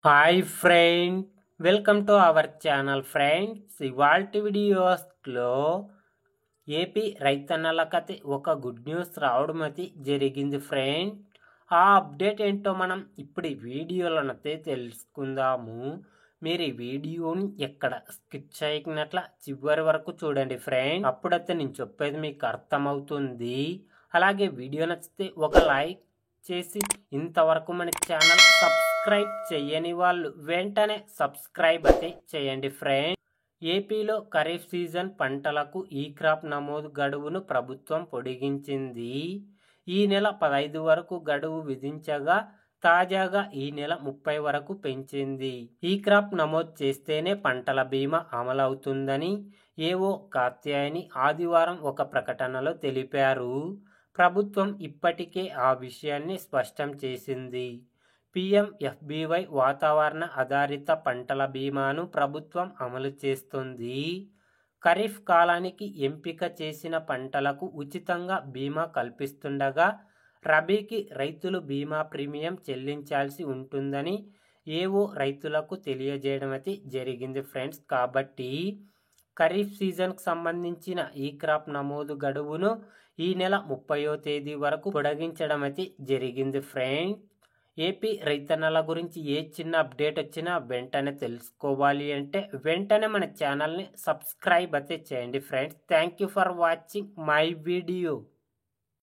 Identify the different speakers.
Speaker 1: Hi friend, welcome to our channel friends. ఇవాల్టి వీడియోస్లో AP రైతన్నలకైతే ఒక గుడ్ న్యూస్ రావడం అయితే జరిగింది ఫ్రెండ్. ఆ అప్డేట్ ఏంటో మనం ఇప్పుడు ఈ వీడియోలోనైతే తెలుసుకుందాము. మీరు ఈ వీడియోని ఎక్కడ స్కిప్ చేయకున్నట్ల చివరి వరకు చూడండి ఫ్రెండ్. అప్పుడైతే నేను చెప్పేది మీకు అర్థమవుతుంది. అలాగే వీడియో నచ్చితే ఒక లైక్ చేసి ఇంతవరకు మన ఛానల్ సబ్స్క్రైబ్ చేయని వాళ్ళు వెంటనే సబ్స్క్రైబ్ అయితే చేయండి ఫ్రెండ్. ఏపీలో ఖరీఫ్ సీజన్ పంటలకు ఈ క్రాప్ నమోదు గడువును ప్రభుత్వం పొడిగించింది. ఈ నెల 15 వరకు గడువు విధించగా తాజాగా ఈ నెల 30 వరకు పెంచింది. ఈ క్రాప్ నమోదు చేస్తేనే పంటల బీమా అమలవుతుందని ఏవో కాత్యాయని ఆదివారం ఒక ప్రకటనలో తెలిపారు. ప్రభుత్వం ఇప్పటికే ఆ విషయాన్ని స్పష్టం చేసింది. పీఎంఎఫ్బీవై వాతావరణ ఆధారిత పంటల బీమాను ప్రభుత్వం అమలు చేస్తుంది. ఖరీఫ్ కాలానికి ఎంపిక చేసిన పంటలకు ఉచితంగా బీమా కల్పిస్తుండగా రబీకి రైతులు బీమా ప్రీమియం చెల్లించాల్సి ఉంటుందని ఏవో రైతులకు తెలియజేయడం అయితే జరిగింది ఫ్రెండ్స్. కాబట్టి ఖరీఫ్ సీజన్కు సంబంధించిన ఈ క్రాప్ నమోదు గడువును ఈ నెల 30వ తేదీ వరకు పొడిగించడం అయితే జరిగింది ఫ్రెండ్. ఏపీ రైతన్నల గురించి ఏ చిన్న అప్డేట్ వచ్చినా వెంటనే తెలుసుకోవాలి అంటే వెంటనే మన ఛానల్ని సబ్స్క్రైబ్ అయితే చేయండి friends. Thank you for watching my video.